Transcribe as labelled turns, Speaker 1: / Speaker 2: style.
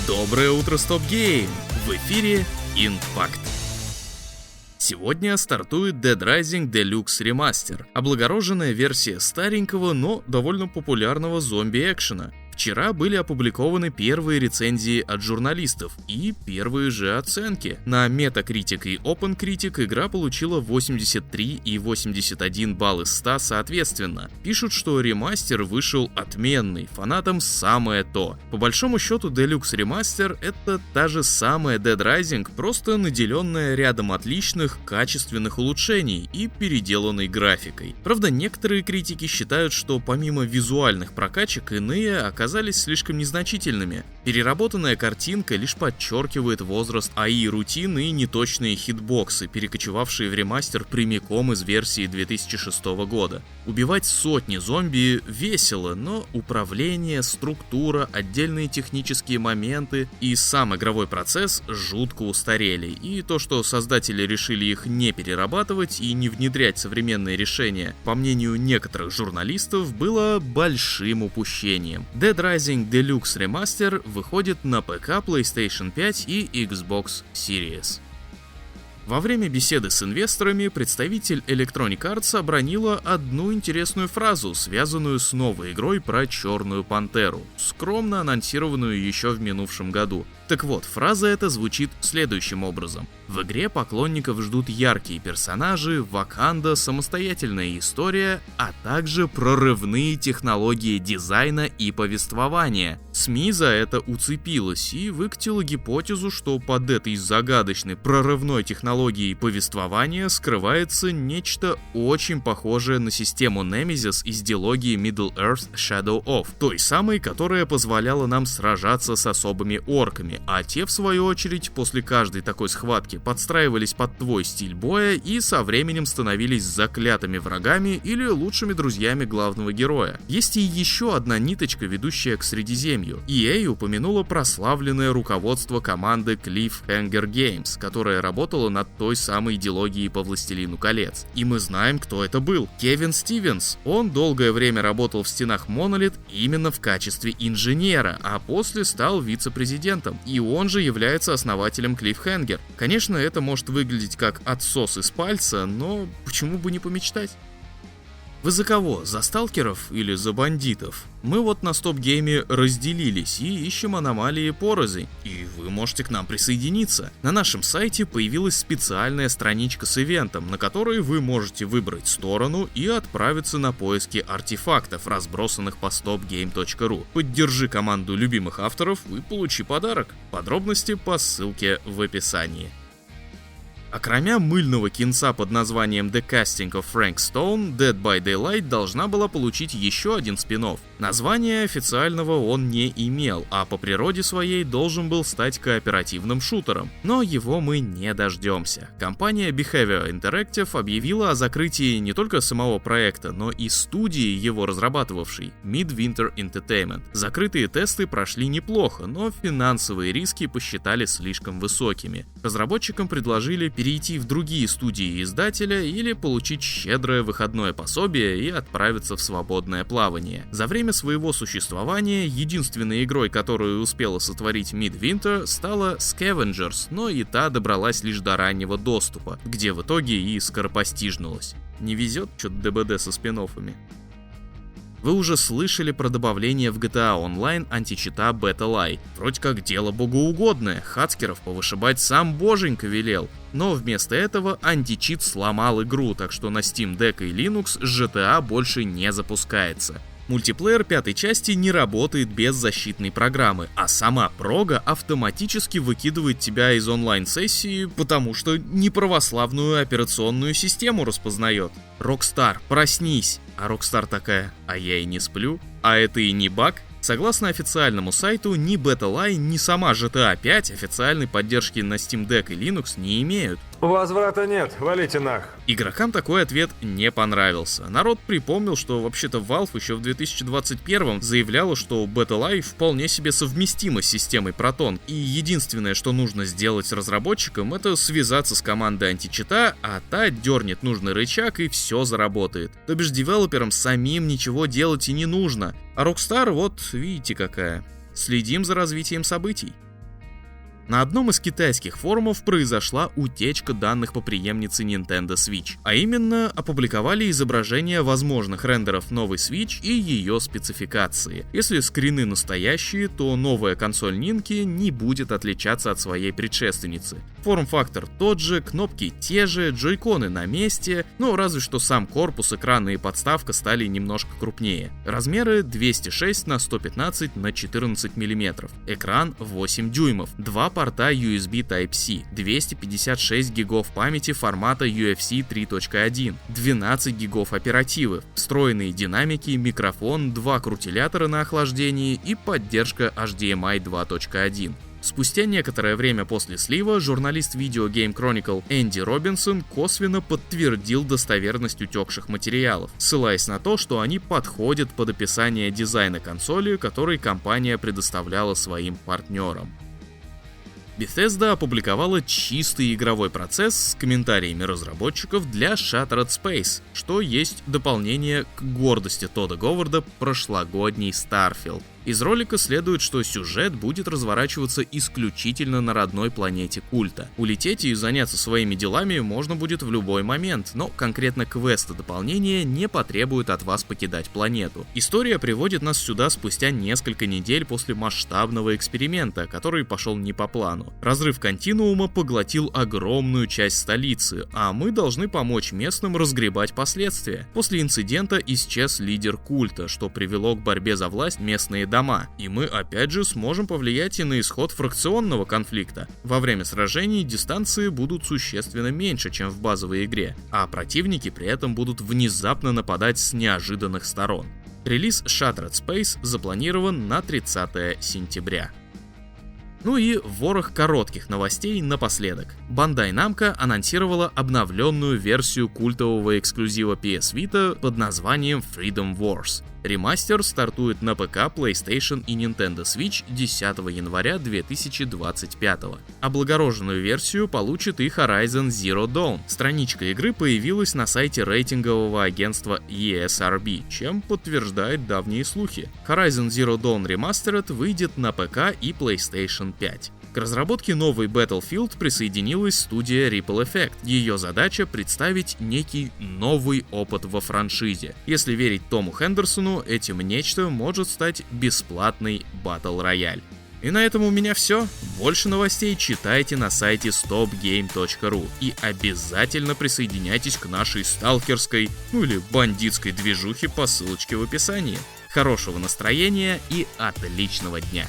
Speaker 1: Доброе утро, Стоп Гейм! В эфире Impact. Сегодня стартует Dead Rising Deluxe Remaster, облагороженная версия старенького, но довольно популярного зомби-экшена. Вчера были опубликованы первые рецензии от журналистов и первые же оценки. На Metacritic и OpenCritic игра получила 83 и 81 балл из 100 соответственно. Пишут, что ремастер вышел отменный, фанатам самое то. По большому счету, Deluxe Remaster — это та же самая Dead Rising, просто наделенная рядом отличных, качественных улучшений и переделанной графикой. Правда, некоторые критики считают, что помимо визуальных прокачек, иные оказались слишком незначительными. Переработанная картинка лишь подчеркивает возраст АИ рутин и неточные хитбоксы, перекочевавшие в ремастер прямиком из версии 2006 года. Убивать сотни зомби весело, но управление, структура, отдельные технические моменты и сам игровой процесс жутко устарели. И то, что создатели решили их не перерабатывать и не внедрять современные решения, по мнению некоторых журналистов, было большим упущением. Dead Rising Deluxe Remaster выходит на ПК, PlayStation 5 и Xbox Series. Во время беседы с инвесторами представитель Electronic Arts обронила одну интересную фразу, связанную с новой игрой про Черную Пантеру, скромно анонсированную еще в минувшем году. Так вот, фраза эта звучит следующим образом. В игре поклонников ждут яркие персонажи, Ваканда, самостоятельная история, а также прорывные технологии дизайна и повествования. СМИ за это уцепилась и выкатила гипотезу, что под этой загадочной прорывной технологией повествования скрывается нечто очень похожее на систему Nemesis из дилогии Middle-earth: Shadow of, той самой, которая позволяла нам сражаться с особыми орками, а те, в свою очередь, после каждой такой схватки подстраивались под твой стиль боя и со временем становились заклятыми врагами или лучшими друзьями главного героя. Есть и еще одна ниточка, ведущая к Средиземью. EA упомянуло прославленное руководство команды Cliffhanger Games, которая работала над той самой дилогией по Властелину колец. И мы знаем, кто это был. Кевин Стивенс. Он долгое время работал в стенах Monolith именно в качестве инженера, а после стал вице-президентом. И он же является основателем Cliffhanger. Конечно, это может выглядеть как отсос из пальца, но почему бы не помечтать? Вы за кого? За сталкеров или за бандитов? Мы вот на стоп-гейме разделились и ищем аномалии порознь, и вы можете к нам присоединиться. На нашем сайте появилась специальная страничка с ивентом, на которой вы можете выбрать сторону и отправиться на поиски артефактов, разбросанных по stopgame.ru. Поддержи команду любимых авторов и получи подарок. Подробности по ссылке в описании. Окромя мыльного кинца под названием The Casting of Frank Stone, Dead by Daylight должна была получить еще один спин-офф. Названия официального он не имел, а по природе своей должен был стать кооперативным шутером. Но его мы не дождемся. Компания Behavior Interactive объявила о закрытии не только самого проекта, но и студии, его разрабатывавшей, Midwinter Entertainment. Закрытые тесты прошли неплохо, но финансовые риски посчитали слишком высокими. Разработчикам предложили перейти в другие студии издателя или получить щедрое выходное пособие и отправиться в свободное плавание. За время своего существования единственной игрой, которую успела сотворить Midwinter, стала Scavengers, но и та добралась лишь до раннего доступа, где в итоге и скоропостижнулась. Не везет что-то ДБД со спин-оффами. Вы уже слышали про добавление в GTA Online античита Battle-Eye. Вроде как дело богоугодное, хацкеров повышибать сам боженька велел. Но вместо этого античит сломал игру, так что на Steam Deck и Linux GTA больше не запускается. Мультиплеер пятой части не работает без защитной программы, а сама прога автоматически выкидывает тебя из онлайн-сессии, потому что неправославную операционную систему распознает. Rockstar, проснись! А Rockstar такая: а я и не сплю, а это и не баг. Согласно официальному сайту, ни Battle-Eye, ни сама GTA 5 официальной поддержки на Steam Deck и Linux не имеют.
Speaker 2: Возврата нет, валите нах.
Speaker 1: Игрокам такой ответ не понравился. Народ припомнил, что вообще-то Valve еще в 2021 заявляла, что Battle-Eye вполне себе совместима с системой Proton, и единственное, что нужно сделать разработчикам, это связаться с командой античита, а та дернет нужный рычаг и все заработает. То бишь девелоперам самим ничего делать и не нужно. А Rockstar вот видите какая. Следим за развитием событий. На одном из китайских форумов произошла утечка данных по преемнице Nintendo Switch, а именно опубликовали изображения возможных рендеров новой Switch и ее спецификации. Если скрины настоящие, то новая консоль Нинки не будет отличаться от своей предшественницы. Форм-фактор тот же, кнопки те же, джойконы на месте, но разве что сам корпус, экраны и подставка стали немножко крупнее. Размеры 206 на 115 на 14 мм, экран 8 дюймов, 2 порта USB Type-C, 256 гигов памяти формата UFC 3.1, 12 гигов оперативы, встроенные динамики, микрофон, 2 крутилятора на охлаждении и поддержка HDMI 2.1. Спустя некоторое время после слива журналист Video Game Chronicle Энди Робинсон косвенно подтвердил достоверность утекших материалов, ссылаясь на то, что они подходят под описание дизайна консоли, который компания предоставляла своим партнерам. Bethesda опубликовала чистый игровой процесс с комментариями разработчиков для Shattered Space, что есть дополнение к гордости Тодда Говарда прошлогодний Starfield. Из ролика следует, что сюжет будет разворачиваться исключительно на родной планете культа. Улететь и заняться своими делами можно будет в любой момент, но конкретно квесты дополнения не потребуют от вас покидать планету. История приводит нас сюда спустя несколько недель после масштабного эксперимента, который пошел не по плану. Разрыв континуума поглотил огромную часть столицы, а мы должны помочь местным разгребать последствия. После инцидента исчез лидер культа, что привело к борьбе за власть местные дома, и мы опять же сможем повлиять и на исход фракционного конфликта. Во время сражений дистанции будут существенно меньше, чем в базовой игре, а противники при этом будут внезапно нападать с неожиданных сторон. Релиз Shattered Space запланирован на 30 сентября. Ну и ворох коротких новостей напоследок. Bandai Namco анонсировала обновленную версию культового эксклюзива PS Vita под названием Freedom Wars. Ремастер стартует на ПК, PlayStation и Nintendo Switch 10 января 2025. Облагороженную версию получит и Horizon Zero Dawn. Страничка игры появилась на сайте рейтингового агентства ESRB, чем подтверждает давние слухи. Horizon Zero Dawn Remastered выйдет на ПК и PlayStation 5. К разработке новой Battlefield присоединилась студия Ripple Effect. Ее задача — представить некий новый опыт во франшизе. Если верить Тому Хендерсону, этим нечто может стать бесплатный Battle Royale. И на этом у меня все. Больше новостей читайте на сайте stopgame.ru и обязательно присоединяйтесь к нашей сталкерской, или бандитской движухе по ссылочке в описании. Хорошего настроения и отличного дня!